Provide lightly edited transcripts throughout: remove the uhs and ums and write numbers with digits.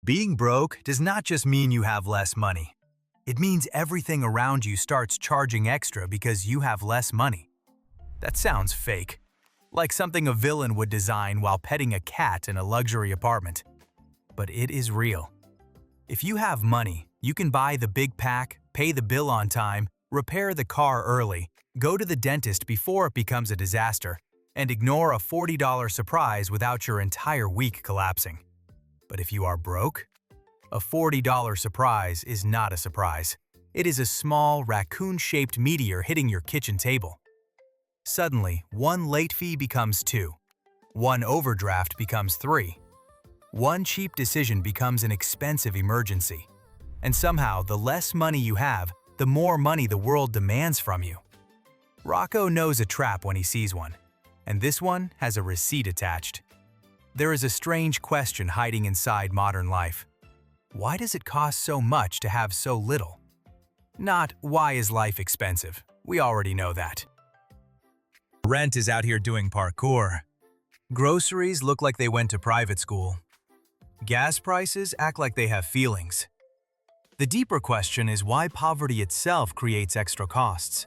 Being broke does not just mean you have less money. It means everything around you starts charging extra because you have less money. That sounds fake, like something a villain would design while petting a cat in a luxury apartment. But it is real. If you have money, you can buy the big pack, pay the bill on time, repair the car early, go to the dentist before it becomes a disaster, and ignore a $40 surprise without your entire week collapsing. But if you are broke, a $40 surprise is not a surprise. It is a small, raccoon-shaped meteor hitting your kitchen table. Suddenly, one late fee becomes 2. One overdraft becomes 3. One cheap decision becomes an expensive emergency. And somehow, the less money you have, the more money the world demands from you. Rocco knows a trap when he sees one, and this one has a receipt attached. There is a strange question hiding inside modern life. Why does it cost so much to have so little? Not, why is life expensive? We already know that. Rent is out here doing parkour. Groceries look like they went to private school. Gas prices act like they have feelings. The deeper question is why poverty itself creates extra costs.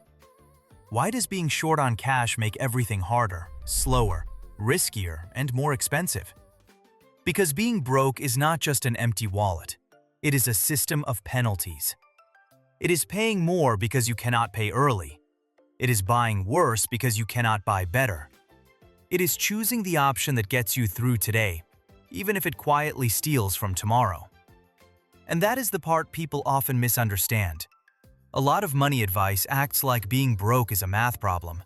Why does being short on cash make everything harder, slower, riskier, and more expensive? Because being broke is not just an empty wallet. It is a system of penalties. It is paying more because you cannot pay early. It is buying worse because you cannot buy better. It is choosing the option that gets you through today, even if it quietly steals from tomorrow. And that is the part people often misunderstand. A lot of money advice acts like being broke is a math problem.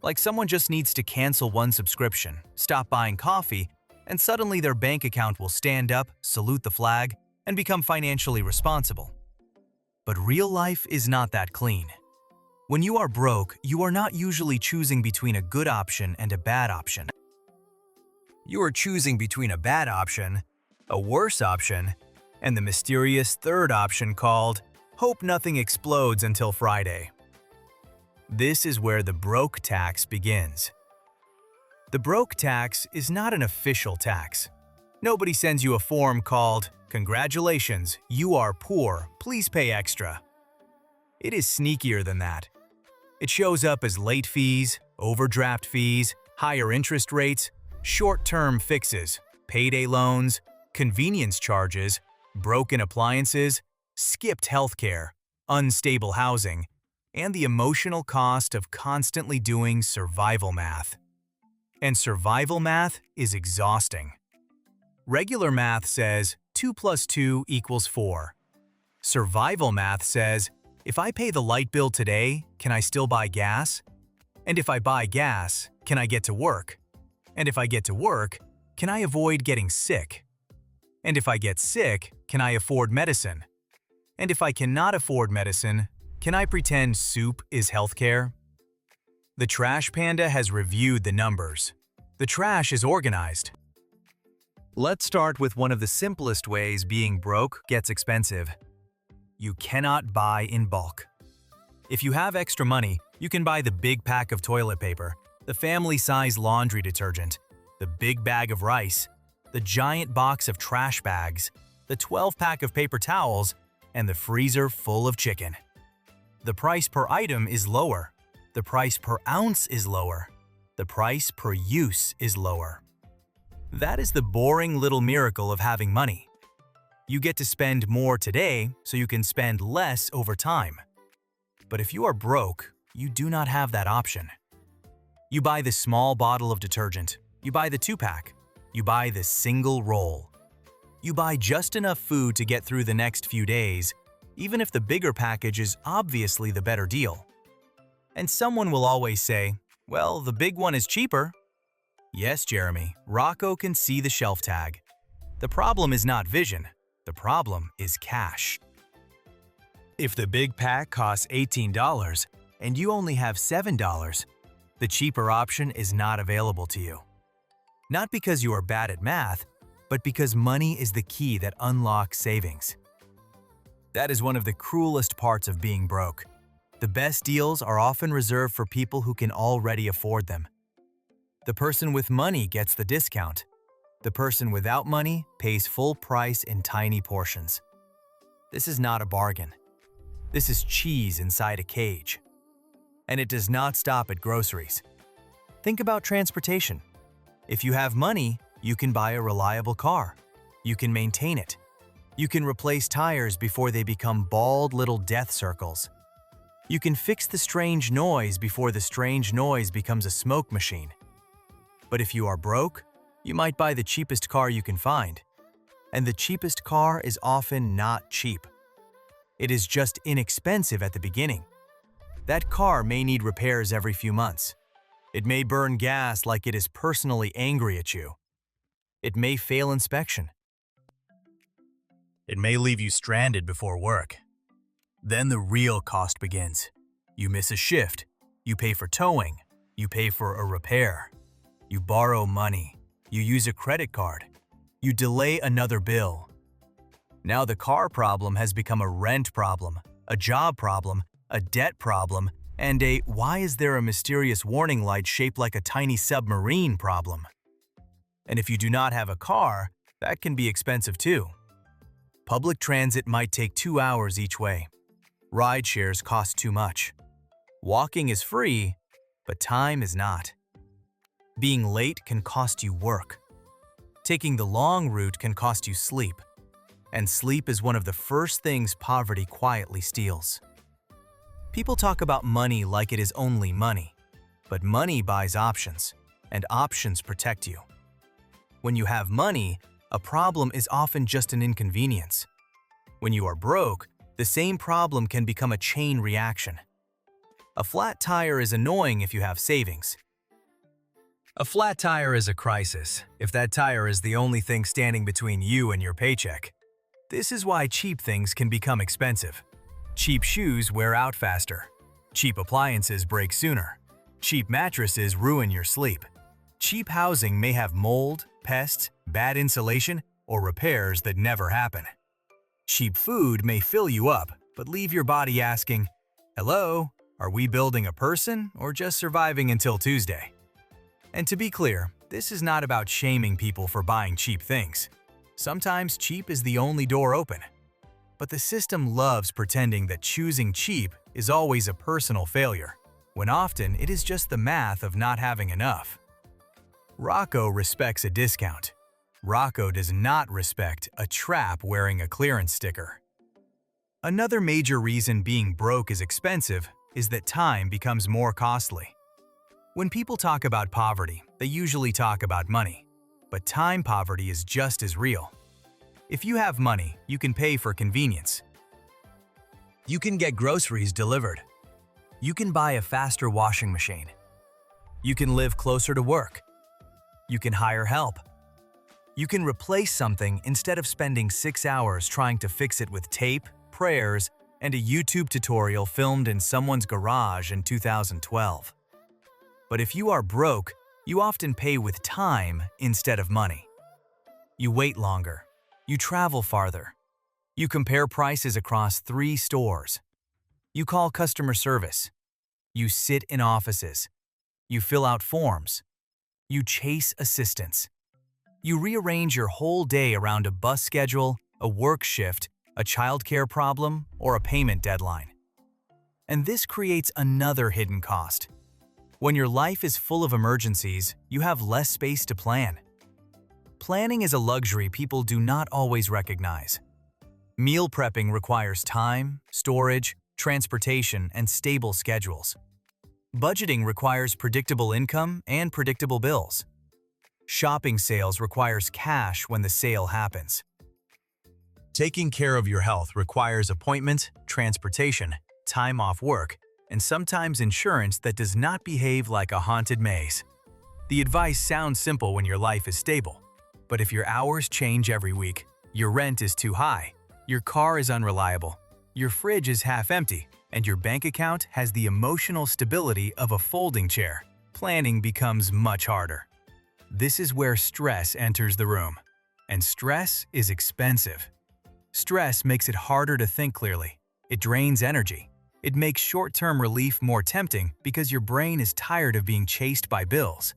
Like someone just needs to cancel one subscription, stop buying coffee, and suddenly their bank account will stand up, salute the flag, and become financially responsible. But real life is not that clean. When you are broke, you are not usually choosing between a good option and a bad option. You are choosing between a bad option, a worse option, and the mysterious third option called "Hope nothing explodes until Friday." This is where the broke tax begins. The broke tax is not an official tax. Nobody sends you a form called, "Congratulations, you are poor, please pay extra." It is sneakier than that. It shows up as late fees, overdraft fees, higher interest rates, short-term fixes, payday loans, convenience charges, broken appliances, skipped healthcare, unstable housing, and the emotional cost of constantly doing survival math. And survival math is exhausting. Regular math says 2 plus 2 equals 4. Survival math says, if I pay the light bill today, can I still buy gas? And if I buy gas, can I get to work? And if I get to work, can I avoid getting sick? And if I get sick, can I afford medicine? And if I cannot afford medicine, can I pretend soup is healthcare? The Trash Panda has reviewed the numbers. The trash is organized. Let's start with one of the simplest ways being broke gets expensive. You cannot buy in bulk. If you have extra money, you can buy the big pack of toilet paper, the family-size laundry detergent, the big bag of rice, the giant box of trash bags, the 12-pack of paper towels, and the freezer full of chicken. The price per item is lower. The price per ounce is lower. The price per use is lower. That is the boring little miracle of having money. You get to spend more today so you can spend less over time. But if you are broke, you do not have that option. You buy the small bottle of detergent. You buy the 2-pack. You buy the single roll. You buy just enough food to get through the next few days, even if the bigger package is obviously the better deal. And someone will always say, well, the big one is cheaper. Yes, Jeremy, Rocco can see the shelf tag. The problem is not vision. The problem is cash. If the big pack costs $18 and you only have $7, the cheaper option is not available to you. Not because you are bad at math, but because money is the key that unlocks savings. That is one of the cruelest parts of being broke. The best deals are often reserved for people who can already afford them. The person with money gets the discount. The person without money pays full price in tiny portions. This is not a bargain. This is cheese inside a cage. And it does not stop at groceries. Think about transportation. If you have money, you can buy a reliable car. You can maintain it. You can replace tires before they become bald little death circles. You can fix the strange noise before the strange noise becomes a smoke machine. But if you are broke, you might buy the cheapest car you can find. And the cheapest car is often not cheap. It is just inexpensive at the beginning. That car may need repairs every few months. It may burn gas like it is personally angry at you. It may fail inspection. It may leave you stranded before work. Then the real cost begins. You miss a shift. You pay for towing. You pay for a repair. You borrow money. You use a credit card. You delay another bill. Now the car problem has become a rent problem, a job problem, a debt problem, and a "why is there a mysterious warning light shaped like a tiny submarine" problem. And if you do not have a car, that can be expensive too. Public transit might take 2 hours each way. Ride shares cost too much. Walking is free, but time is not. Being late can cost you work. Taking the long route can cost you sleep. And sleep is one of the first things poverty quietly steals. People talk about money like it is only money. But money buys options, and options protect you. When you have money, a problem is often just an inconvenience. When you are broke, the same problem can become a chain reaction. A flat tire is annoying if you have savings. A flat tire is a crisis if that tire is the only thing standing between you and your paycheck. This is why cheap things can become expensive. Cheap shoes wear out faster. Cheap appliances break sooner. Cheap mattresses ruin your sleep. Cheap housing may have mold, pests, bad insulation, or repairs that never happen. Cheap food may fill you up, but leave your body asking, "Hello, are we building a person or just surviving until Tuesday?" And to be clear, this is not about shaming people for buying cheap things. Sometimes cheap is the only door open. But the system loves pretending that choosing cheap is always a personal failure, when often it is just the math of not having enough. Rocco respects a discount. Rocco does not respect a trap wearing a clearance sticker. Another major reason being broke is expensive is that time becomes more costly. When people talk about poverty, they usually talk about money. But time poverty is just as real. If you have money, you can pay for convenience. You can get groceries delivered. You can buy a faster washing machine. You can live closer to work. You can hire help. You can replace something instead of spending 6 hours trying to fix it with tape, prayers, and a YouTube tutorial filmed in someone's garage in 2012. But if you are broke, you often pay with time instead of money. You wait longer. You travel farther. You compare prices across 3 stores. You call customer service. You sit in offices. You fill out forms. You chase assistants. You rearrange your whole day around a bus schedule, a work shift, a childcare problem, or a payment deadline. And this creates another hidden cost. When your life is full of emergencies, you have less space to plan. Planning is a luxury people do not always recognize. Meal prepping requires time, storage, transportation, and stable schedules. Budgeting requires predictable income and predictable bills. Shopping sales requires cash when the sale happens. Taking care of your health requires appointment, transportation, time off work, and sometimes insurance that does not behave like a haunted maze. The advice sounds simple when your life is stable, but if your hours change every week, your rent is too high, your car is unreliable, your fridge is half empty, and your bank account has the emotional stability of a folding chair, planning becomes much harder. This is where stress enters the room. And stress is expensive. Stress makes it harder to think clearly. It drains energy. It makes short-term relief more tempting because your brain is tired of being chased by bills.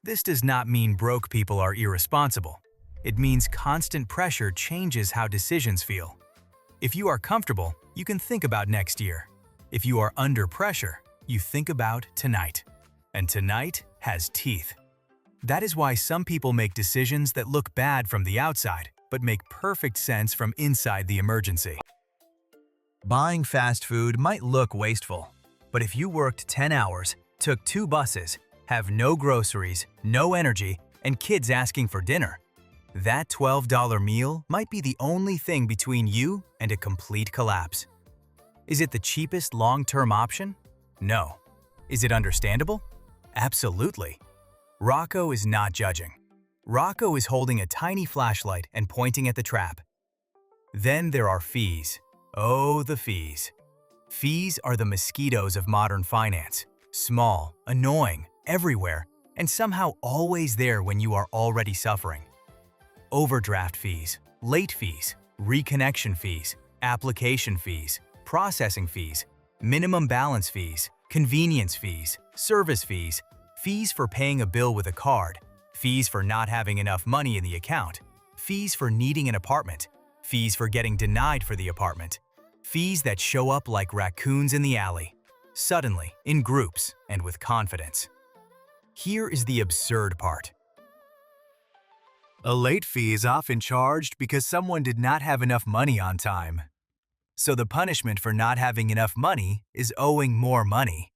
This does not mean broke people are irresponsible. It means constant pressure changes how decisions feel. If you are comfortable, you can think about next year. If you are under pressure, you think about tonight. And tonight has teeth. That is why some people make decisions that look bad from the outside, but make perfect sense from inside the emergency. Buying fast food might look wasteful, but if you worked 10 hours, took 2 buses, have no groceries, no energy, and kids asking for dinner, that $12 meal might be the only thing between you and a complete collapse. Is it the cheapest long-term option? No. Is it understandable? Absolutely. Rocco is not judging. Rocco is holding a tiny flashlight and pointing at the trap. Then there are fees. Oh, the fees. Fees are the mosquitoes of modern finance. Small, annoying, everywhere, and somehow always there when you are already suffering. Overdraft fees, late fees, reconnection fees, application fees, processing fees, minimum balance fees, convenience fees, service fees, fees for paying a bill with a card, fees for not having enough money in the account, fees for needing an apartment, fees for getting denied for the apartment, fees that show up like raccoons in the alley, suddenly, in groups, and with confidence. Here is the absurd part. A late fee is often charged because someone did not have enough money on time. So the punishment for not having enough money is owing more money.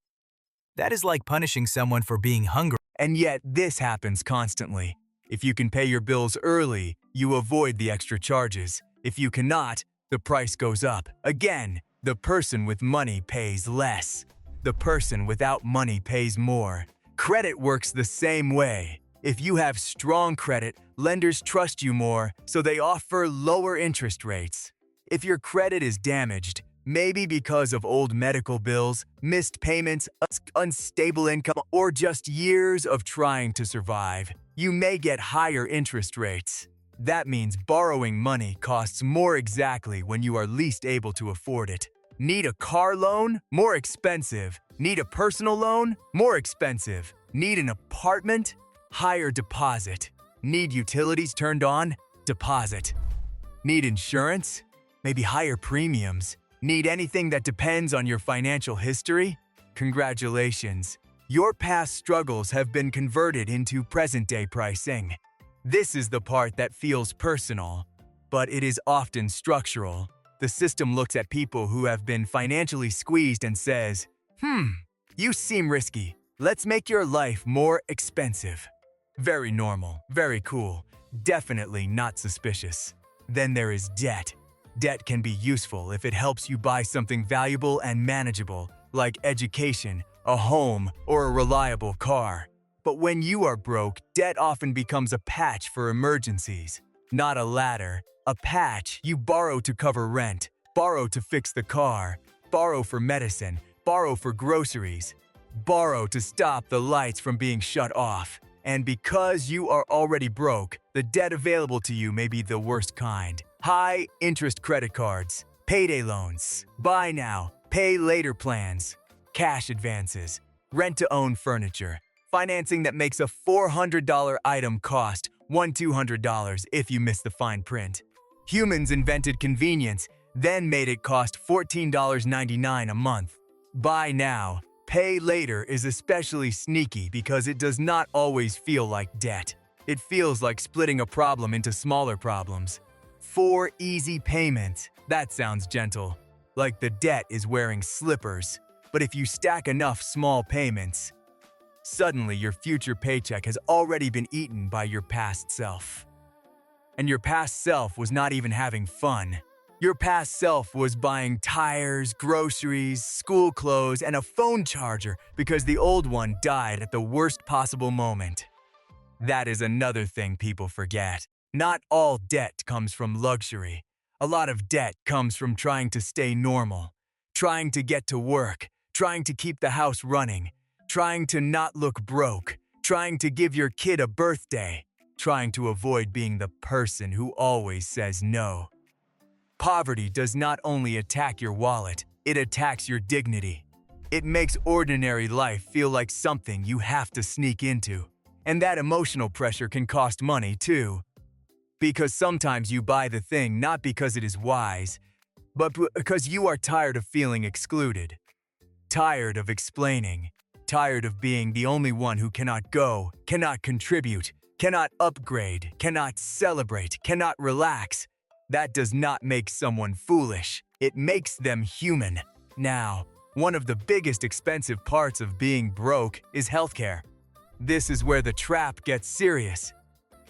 That is like punishing someone for being hungry. And yet this happens constantly. If you can pay your bills early, you avoid the extra charges. If you cannot, the price goes up. Again, the person with money pays less. The person without money pays more. Credit works the same way. If you have strong credit, lenders trust you more, so they offer lower interest rates. If your credit is damaged, maybe because of old medical bills, missed payments, unstable income, or just years of trying to survive, you may get higher interest rates. That means borrowing money costs more exactly when you are least able to afford it. Need a car loan? More expensive. Need a personal loan? More expensive. Need an apartment? Higher deposit. Need utilities turned on? Deposit. Need insurance? Maybe higher premiums. Need anything that depends on your financial history? Congratulations. Your past struggles have been converted into present-day pricing. This is the part that feels personal, but it is often structural. The system looks at people who have been financially squeezed and says, you seem risky. Let's make your life more expensive. Very normal, very cool, definitely not suspicious. Then there is debt. Debt can be useful if it helps you buy something valuable and manageable, like education, a home, or a reliable car. But when you are broke, debt often becomes a patch for emergencies. Not a ladder. A patch you borrow to cover rent, borrow to fix the car, borrow for medicine, borrow for groceries, borrow to stop the lights from being shut off. And because you are already broke, the debt available to you may be the worst kind. High-interest credit cards, payday loans, buy now, pay later plans, cash advances, rent-to-own furniture, financing that makes a $400 item cost $200 if you miss the fine print. Humans invented convenience, then made it cost $14.99 a month. Buy now, pay later is especially sneaky because it does not always feel like debt. It feels like splitting a problem into smaller problems. 4 easy payments. That sounds gentle. Like the debt is wearing slippers. But if you stack enough small payments, suddenly your future paycheck has already been eaten by your past self. And your past self was not even having fun. Your past self was buying tires, groceries, school clothes, and a phone charger because the old one died at the worst possible moment. That is another thing people forget. Not all debt comes from luxury. A lot of debt comes from trying to stay normal, trying to get to work, trying to keep the house running, trying to not look broke, trying to give your kid a birthday, trying to avoid being the person who always says no. Poverty does not only attack your wallet, it attacks your dignity. It makes ordinary life feel like something you have to sneak into. And that emotional pressure can cost money too. Because sometimes you buy the thing not because it is wise, but because you are tired of feeling excluded, tired of explaining, tired of being the only one who cannot go, cannot contribute, cannot upgrade, cannot celebrate, cannot relax. That does not make someone foolish. It makes them human. Now, one of the biggest expensive parts of being broke is healthcare. This is where the trap gets serious.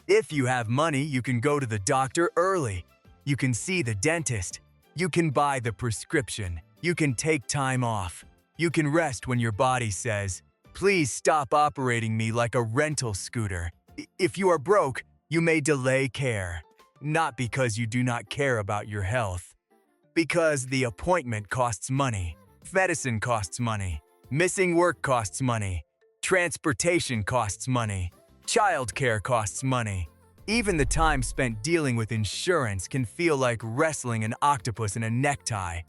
If you have money, you can go to the doctor early. You can see the dentist. You can buy the prescription. You can take time off. You can rest when your body says, "Please stop operating me like a rental scooter." If you are broke, you may delay care. Not because you do not care about your health. Because the appointment costs money. Medicine costs money. Missing work costs money. Transportation costs money. Childcare costs money. Even the time spent dealing with insurance can feel like wrestling an octopus in a necktie.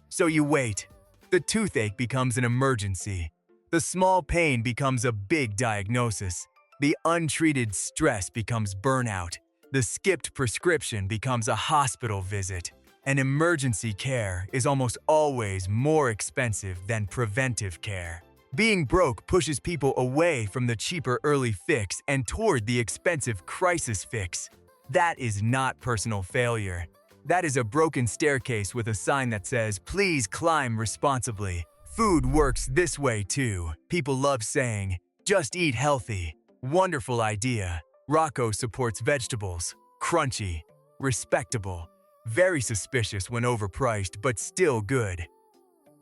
So you wait. The toothache becomes an emergency. The small pain becomes a big diagnosis. The untreated stress becomes burnout. The skipped prescription becomes a hospital visit. And emergency care is almost always more expensive than preventive care. Being broke pushes people away from the cheaper early fix and toward the expensive crisis fix. That is not personal failure. That is a broken staircase with a sign that says, "Please climb responsibly." Food works this way too. People love saying, "Just eat healthy." Wonderful idea. Rocco supports vegetables. Crunchy. Respectable. Very suspicious when overpriced, but still good.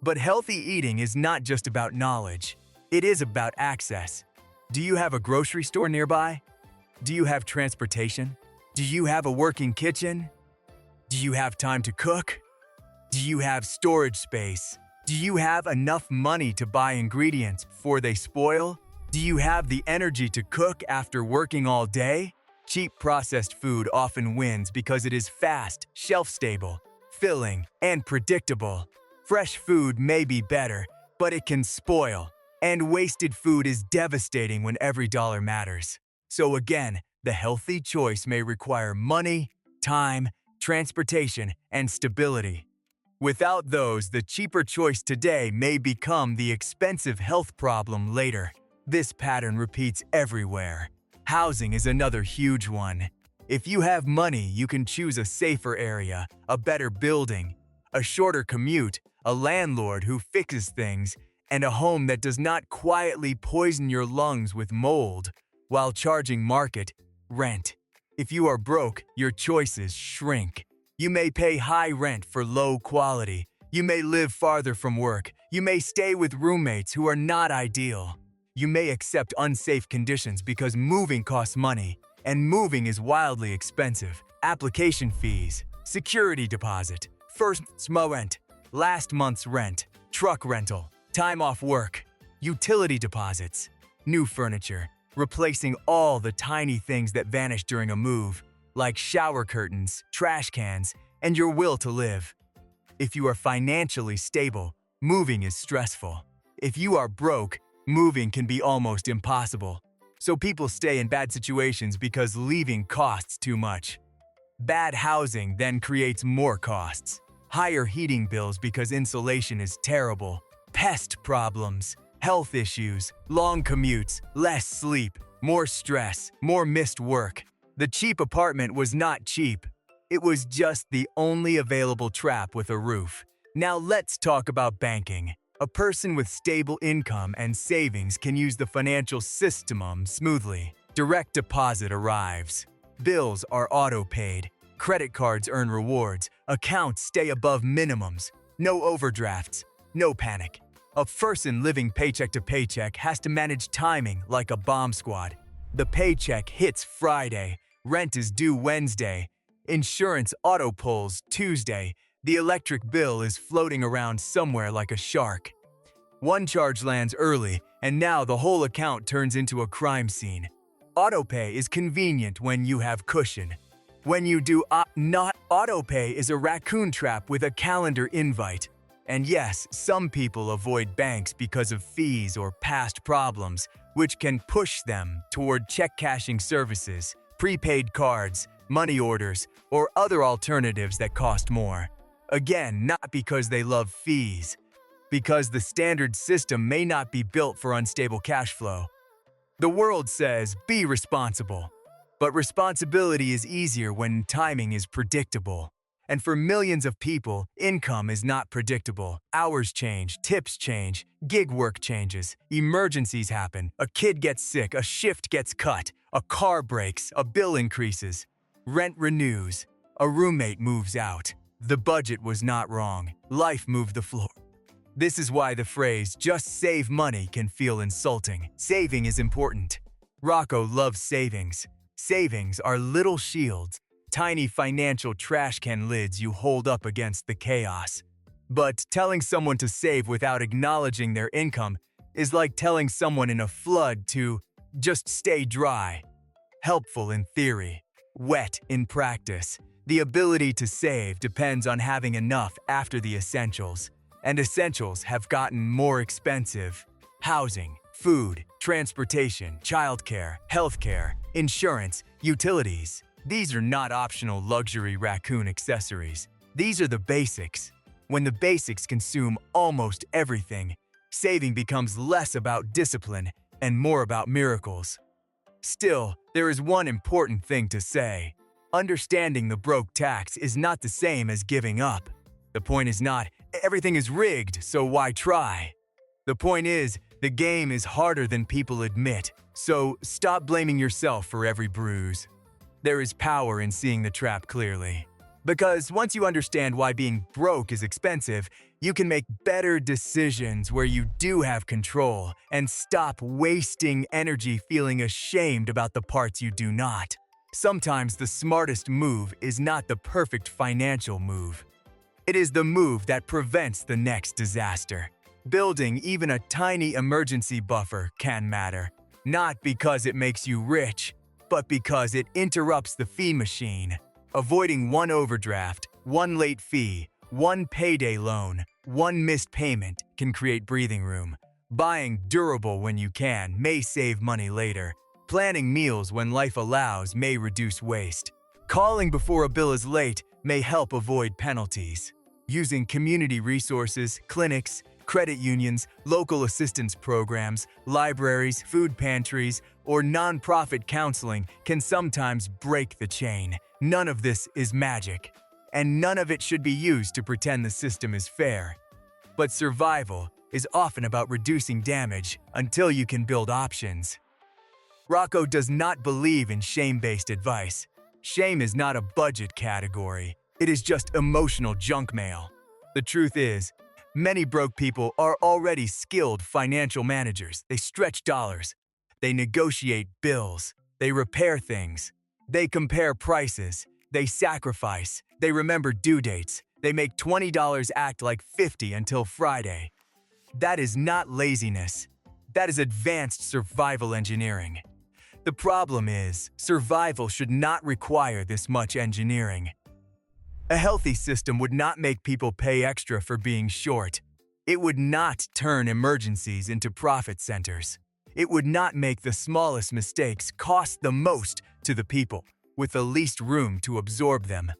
But healthy eating is not just about knowledge. It is about access. Do you have a grocery store nearby? Do you have transportation? Do you have a working kitchen? Do you have time to cook? Do you have storage space? Do you have enough money to buy ingredients before they spoil? Do you have the energy to cook after working all day? Cheap processed food often wins because it is fast, shelf-stable, filling, and predictable. Fresh food may be better, but it can spoil, and wasted food is devastating when every dollar matters. So again, the healthy choice may require money, time, transportation, and stability. Without those, the cheaper choice today may become the expensive health problem later. This pattern repeats everywhere. Housing is another huge one. If you have money, you can choose a safer area, a better building, a shorter commute, a landlord who fixes things, and a home that does not quietly poison your lungs with mold while charging market rent. If you are broke, your choices shrink. You may pay high rent for low quality. You may live farther from work. You may stay with roommates who are not ideal. You may accept unsafe conditions because moving costs money, and moving is wildly expensive. Application fees, security deposit, first month's rent, last month's rent, truck rental, time off work, utility deposits, new furniture, replacing all the tiny things that vanish during a move, like shower curtains, trash cans, and your will to live. If you are financially stable, moving is stressful. If you are broke, moving can be almost impossible. So people stay in bad situations because leaving costs too much. Bad housing then creates more costs. Higher heating bills because insulation is terrible. Pest problems, health issues, long commutes, less sleep, more stress, more missed work. The cheap apartment was not cheap. It was just the only available trap with a roof. Now let's talk about banking. A person with stable income and savings can use the financial system smoothly. Direct deposit arrives. Bills are auto-paid. Credit cards earn rewards. Accounts stay above minimums. No overdrafts. No panic. A person living paycheck to paycheck has to manage timing like a bomb squad. The paycheck hits Friday. Rent is due Wednesday. Insurance auto-pulls Tuesday. The electric bill is floating around somewhere like a shark. One charge lands early, and now the whole account turns into a crime scene. Autopay is convenient when you have cushion. When you do not autopay is a raccoon trap with a calendar invite. And yes, some people avoid banks because of fees or past problems, which can push them toward check cashing services, prepaid cards, money orders, or other alternatives that cost more. Again, not because they love fees, because the standard system may not be built for unstable cash flow. The world says, be responsible. But responsibility is easier when timing is predictable. And for millions of people, income is not predictable. Hours change, tips change, gig work changes, emergencies happen, a kid gets sick, a shift gets cut, a car breaks, a bill increases, rent renews, a roommate moves out. The budget was not wrong. Life moved the floor. This is why the phrase, just save money, can feel insulting. Saving is important. Rocco loves savings. Savings are little shields, tiny financial trash can lids you hold up against the chaos. But telling someone to save without acknowledging their income is like telling someone in a flood to just stay dry. Helpful in theory, wet in practice. The ability to save depends on having enough after the essentials. And essentials have gotten more expensive. Housing, food, transportation, childcare, healthcare, insurance, utilities. These are not optional luxury raccoon accessories. These are the basics. When the basics consume almost everything, saving becomes less about discipline and more about miracles. Still, there is one important thing to say. Understanding the broke tax is not the same as giving up. The point is not, everything is rigged, so why try? The point is, the game is harder than people admit, so stop blaming yourself for every bruise. There is power in seeing the trap clearly. Because once you understand why being broke is expensive, you can make better decisions where you do have control and stop wasting energy feeling ashamed about the parts you do not. Sometimes the smartest move is not the perfect financial move. It is the move that prevents the next disaster. Building even a tiny emergency buffer can matter, not because it makes you rich, but because it interrupts the fee machine. Avoiding one overdraft, one late fee, one payday loan, one missed payment can create breathing room. Buying durable when you can may save money later. Planning meals when life allows may reduce waste. Calling before a bill is late may help avoid penalties. Using community resources, clinics, credit unions, local assistance programs, libraries, food pantries, or nonprofit counseling can sometimes break the chain. None of this is magic, and none of it should be used to pretend the system is fair. But survival is often about reducing damage until you can build options. Rocco does not believe in shame-based advice. Shame is not a budget category. It is just emotional junk mail. The truth is, many broke people are already skilled financial managers. They stretch dollars. They negotiate bills. They repair things. They compare prices. They sacrifice. They remember due dates. They make $20 act like $50 until Friday. That is not laziness. That is advanced survival engineering. The problem is, survival should not require this much engineering. A healthy system would not make people pay extra for being short. It would not turn emergencies into profit centers. It would not make the smallest mistakes cost the most to the people, with the least room to absorb them.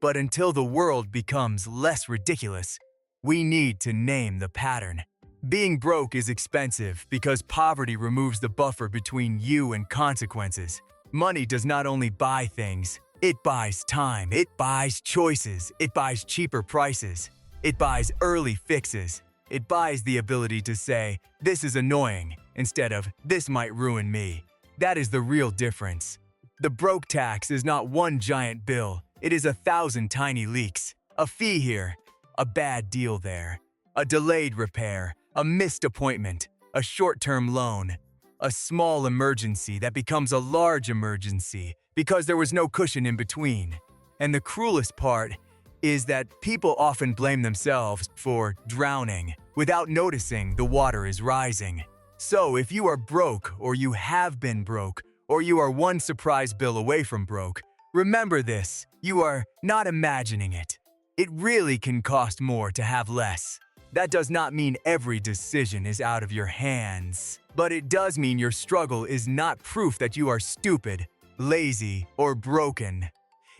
But until the world becomes less ridiculous, we need to name the pattern. Being broke is expensive because poverty removes the buffer between you and consequences. Money does not only buy things, it buys time, it buys choices, it buys cheaper prices, it buys early fixes, it buys the ability to say, this is annoying, instead of, this might ruin me. That is the real difference. The broke tax is not one giant bill, it is 1,000 tiny leaks. A fee here, a bad deal there, a delayed repair, a missed appointment, a short-term loan, a small emergency that becomes a large emergency because there was no cushion in between. And the cruelest part is that people often blame themselves for drowning without noticing the water is rising. So if you are broke, or you have been broke, or you are one surprise bill away from broke, remember this, you are not imagining it. It really can cost more to have less. That does not mean every decision is out of your hands, but it does mean your struggle is not proof that you are stupid, lazy, or broken.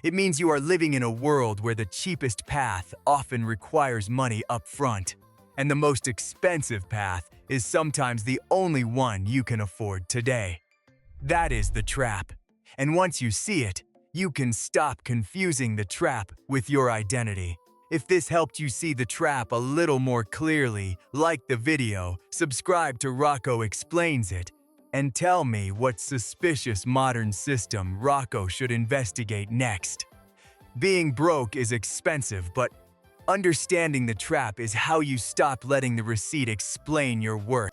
It means you are living in a world where the cheapest path often requires money up front, and the most expensive path is sometimes the only one you can afford today. That is the trap. And once you see it, you can stop confusing the trap with your identity. If this helped you see the trap a little more clearly, like the video, subscribe to Rocco Explains It, and tell me what suspicious modern system Rocco should investigate next. Being broke is expensive, but understanding the trap is how you stop letting the receipt explain your worth.